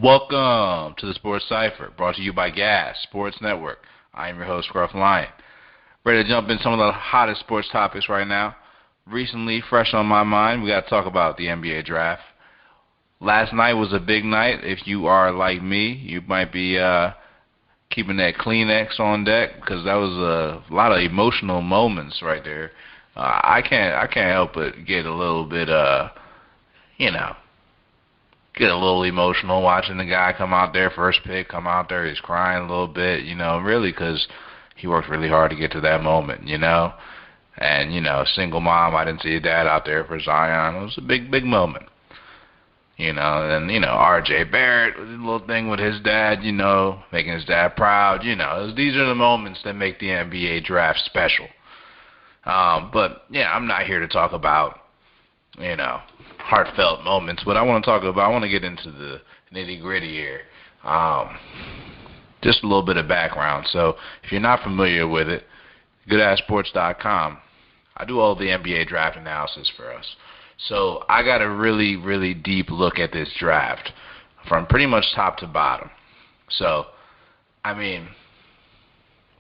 Welcome to the Sports Cypher, brought to you by GoodAssSports Network. I am your host, Scruff. Ready to jump in some of the hottest sports topics right now. Recently, fresh on my mind, we got to talk about the NBA draft. Last night was a big night. If you are like me, you might be keeping that Kleenex on deck because that was a lot of emotional moments right there. I can't help but get a little bit, get a little emotional watching the guy come out there, first pick, come out there, he's crying a little bit, really because he worked really hard to get to that moment, And, single mom, I didn't see a dad out there for Zion. It was a big, big moment. And, R.J. Barrett, a little thing with his dad, making his dad proud. These are the moments that make the NBA draft special. But, yeah, I'm not here to talk about, heartfelt moments. What I want to talk about, I want to get into the nitty-gritty here. Just a little bit of background. So if you're not familiar with it, GoodAssSports.com, I do all the NBA draft analysis for us. So I got a really, really deep look at this draft from pretty much top to bottom. So,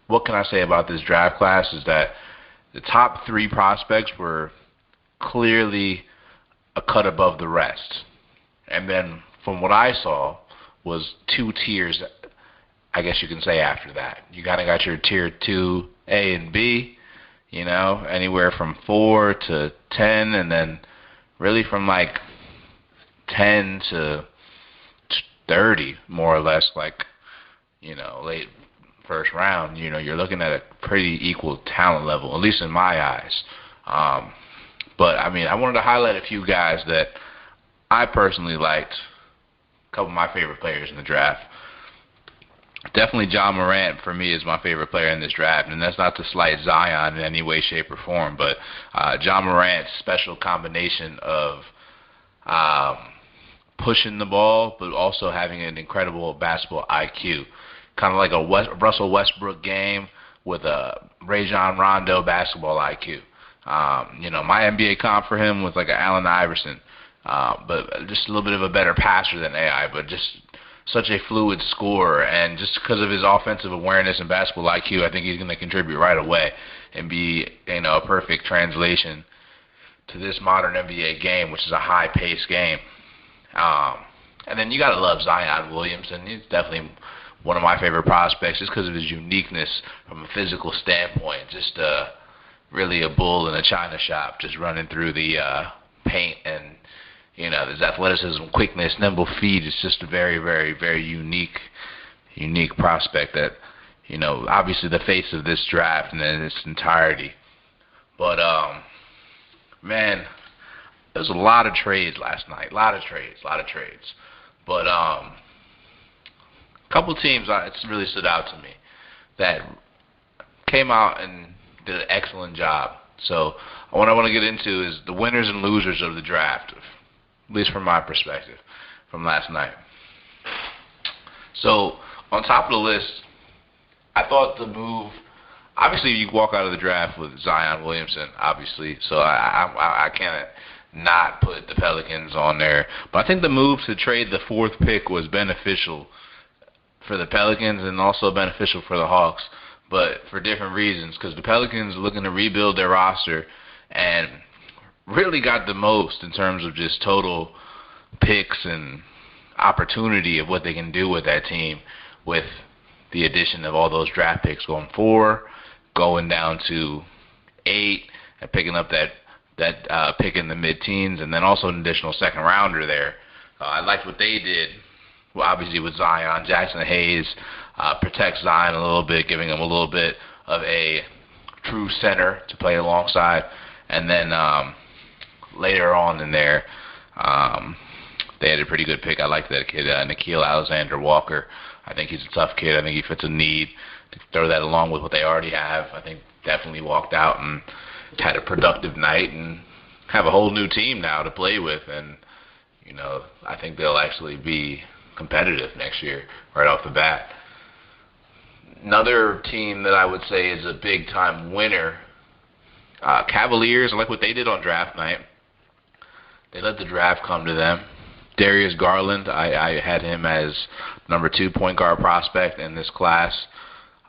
what can I say about this draft class is that the top three prospects were clearly a cut above the rest. And then from what I saw was two tiers, I guess you can say, after that. You kind of got your tier 2 A and B, anywhere from 4 to 10, and then really from like 10 to 30, more or less, late first round. You're looking at a pretty equal talent level, at least in my eyes. But, I wanted to highlight a few guys that I personally liked, a couple of my favorite players in the draft. Definitely John Morant, for me, is my favorite player in this draft, and that's not to slight Zion in any way, shape, or form, but John Morant's special combination of pushing the ball, but also having an incredible basketball IQ. Kind of like a Russell Westbrook game with a Rajon Rondo basketball IQ. My NBA comp for him was like an Allen Iverson, but just a little bit of a better passer than AI, but just such a fluid scorer, and just because of his offensive awareness and basketball IQ, I think he's going to contribute right away and be, a perfect translation to this modern NBA game, which is a high-paced game. And then you got to love Zion Williamson. He's definitely one of my favorite prospects just because of his uniqueness from a physical standpoint. Just really a bull in a china shop, just running through the paint, and his athleticism, quickness, nimble feet. It's just a very, very, very unique prospect that, obviously the face of this draft and in its entirety. But, man, there was a lot of trades last night. A lot of trades. But a couple teams it's really stood out to me that came out and did an excellent job. So what I want to get into is the winners and losers of the draft, at least from my perspective, from last night. So on top of the list, I thought the move, obviously you walk out of the draft with Zion Williamson, obviously, so I can't not put the Pelicans on there. But I think the move to trade the 4th pick was beneficial for the Pelicans and also beneficial for the Hawks, but for different reasons, because the Pelicans are looking to rebuild their roster and really got the most in terms of just total picks and opportunity of what they can do with that team with the addition of all those draft picks, going 4, going down to 8, and picking up that pick in the mid-teens, and then also an additional second rounder there. I liked what they did, well, obviously with Zion. Jackson Hayes protects Zion a little bit, giving him a little bit of a true center to play alongside. And then later on in there, they had a pretty good pick. I like that kid, Nickeil Alexander-Walker. I think he's a tough kid. I think he fits a need to throw that along with what they already have. I think definitely walked out and had a productive night and have a whole new team now to play with. And, I think they'll actually be competitive next year right off the bat. Another team that I would say is a big-time winner, Cavaliers. I like what they did on draft night. They let the draft come to them. Darius Garland, I had him as number 2 point guard prospect in this class.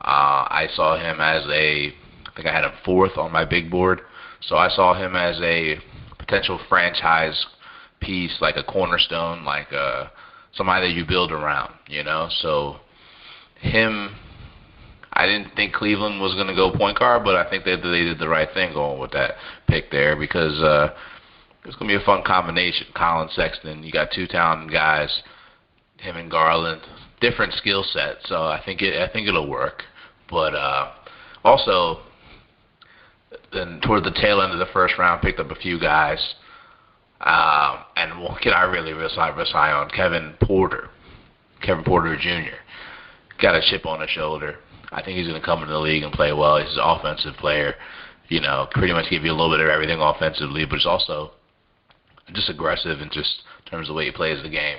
I saw him as I think I had him 4th on my big board. So I saw him as a potential franchise piece, like a cornerstone, like somebody that you build around, you know. So him, I didn't think Cleveland was going to go point guard, but I think that they did the right thing going with that pick there, because it's going to be a fun combination. Colin Sexton, you got 2 talented guys, him and Garland, different skill set, so I think it'll work. But also, then toward the tail end of the first round, picked up a few guys, and what can I really rely on? Kevin Porter Jr. Got a chip on his shoulder. I think he's going to come into the league and play well. He's an offensive player, you know, pretty much give you a little bit of everything offensively, but he's also just aggressive in just terms of the way he plays the game.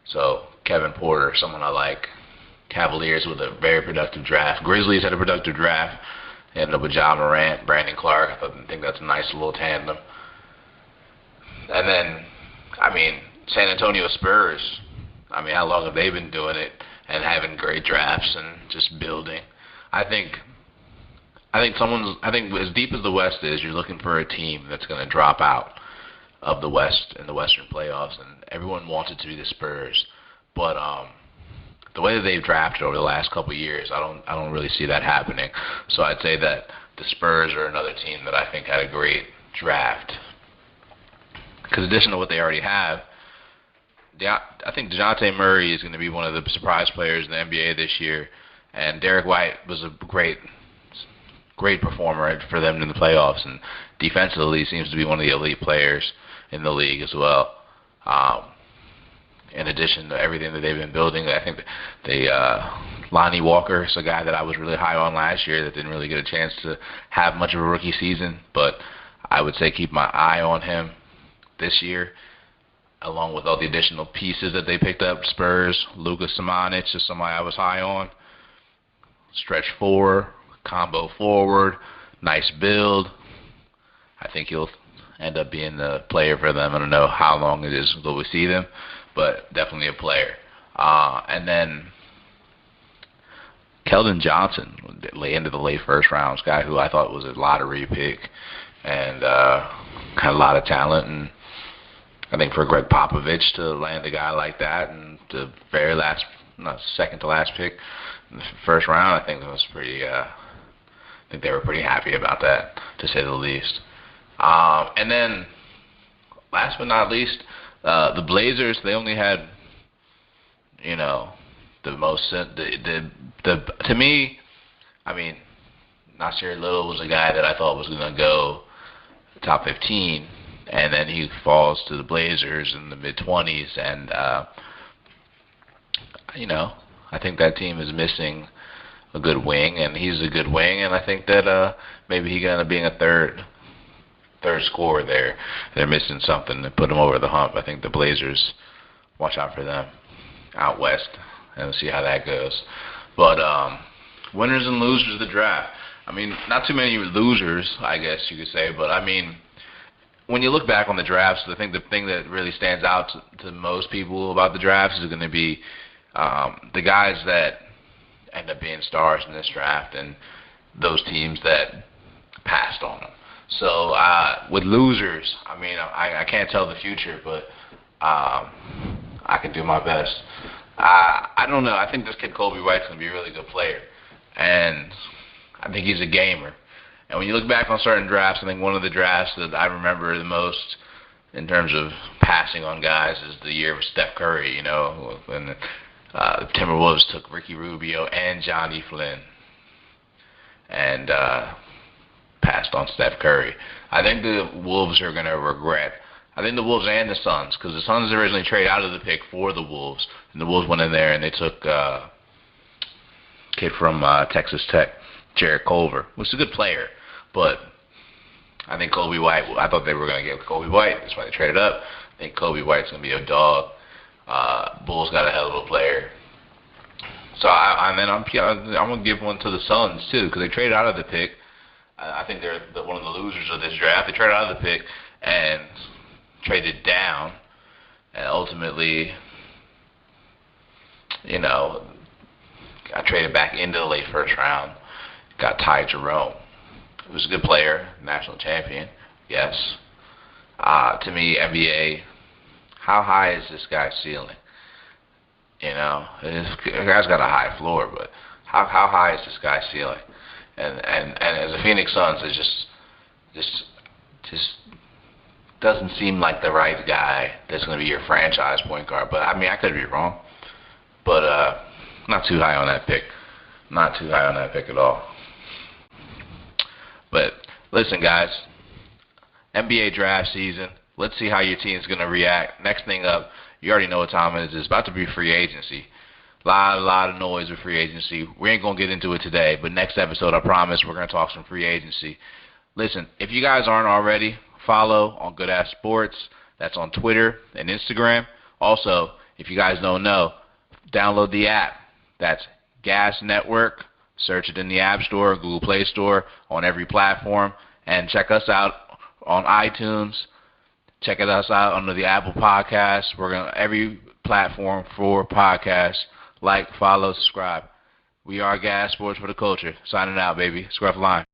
So Kevin Porter, someone I like. Cavaliers with a very productive draft. Grizzlies had a productive draft. They ended up with Ja Morant, Brandon Clark. I think that's a nice little tandem. And then, I mean, San Antonio Spurs. I mean, how long have they been doing it and having great drafts and just building? I think as deep as the West is, you're looking for a team that's going to drop out of the West in the Western playoffs, and everyone wants it to be the Spurs. But the way that they've drafted over the last couple of years, I don't really see that happening. So I'd say that the Spurs are another team that I think had a great draft. Because in addition to what they already have, I think DeJounte Murray is going to be one of the surprise players in the NBA this year, and Derek White was a great performer for them in the playoffs, and defensively seems to be one of the elite players in the league as well. In addition to everything that they've been building, I think Lonnie Walker is a guy that I was really high on last year that didn't really get a chance to have much of a rookie season, but I would say keep my eye on him this year, along with all the additional pieces that they picked up. Spurs, Luka Samanic is somebody I was high on. Stretch 4, combo forward, nice build. I think he'll end up being the player for them. I don't know how long it is until we see them, but definitely a player. And then Keldon Johnson, into the late first rounds, guy who I thought was a lottery pick and had a lot of talent. And I think for Greg Popovich to land a guy like that and the very last, second to last pick in the first round, I think that was pretty. I think they were pretty happy about that, to say the least. And then, last but not least, the Blazers. They only had, the most. To me, I mean, Nasir Little was a guy that I thought was going to go top 15. And then he falls to the Blazers in the mid-20s, and I think that team is missing a good wing, and he's a good wing, and I think that maybe he's going to be a third scorer there. They're missing something to put him over the hump. I think the Blazers, watch out for them out west, and we'll see how that goes. But winners and losers of the draft. I mean, not too many losers, I guess you could say, but I mean, when you look back on the drafts, I think the thing that really stands out to most people about the drafts is going to be the guys that end up being stars in this draft and those teams that passed on them. So with losers, I mean, I can't tell the future, but I can do my best. I don't know. I think this kid Kobe White's going to be a really good player, and I think he's a gamer. And when you look back on certain drafts, I think one of the drafts that I remember the most in terms of passing on guys is the year of Steph Curry, when the Timberwolves took Ricky Rubio and Johnny Flynn and passed on Steph Curry. I think the Wolves are going to regret. I think the Wolves and the Suns, because the Suns originally traded out of the pick for the Wolves, and the Wolves went in there and they took a kid from Texas Tech, Jarrett Culver, which is a good player. But I think Kobe White, I thought they were going to get Kobe White. That's why they traded up. I think Kobe White's going to be a dog. Bulls got a hell of a player. So I'm going to give one to the Suns, too, because they traded out of the pick. I think they're one of the losers of this draft. They traded out of the pick and traded down And ultimately, I traded back into the late first round. Got Ty Jerome. He was a good player, national champion, yes. To me, NBA, how high is this guy's ceiling? This guy's got a high floor, but how high is this guy's ceiling? And as a Phoenix Suns, it just doesn't seem like the right guy that's going to be your franchise point guard. But I mean, I could be wrong, but not too high on that pick. Not too high on that pick at all. But listen, guys, NBA draft season. Let's see how your team's going to react. Next thing up, you already know what time it is. It's about to be free agency. Lot of noise with free agency. We ain't going to get into it today, but next episode, I promise, we're going to talk some free agency. Listen, if you guys aren't already, follow on GoodAssSports. That's on Twitter and Instagram. Also, if you guys don't know, download the app. That's Gas Network. Search it in the App Store, Google Play Store, on every platform. And check us out on iTunes. Check us out under the Apple Podcasts. We're going to every platform for podcasts. Like, follow, subscribe. We are Gas Sports for the culture. Signing out, baby. Scruff line.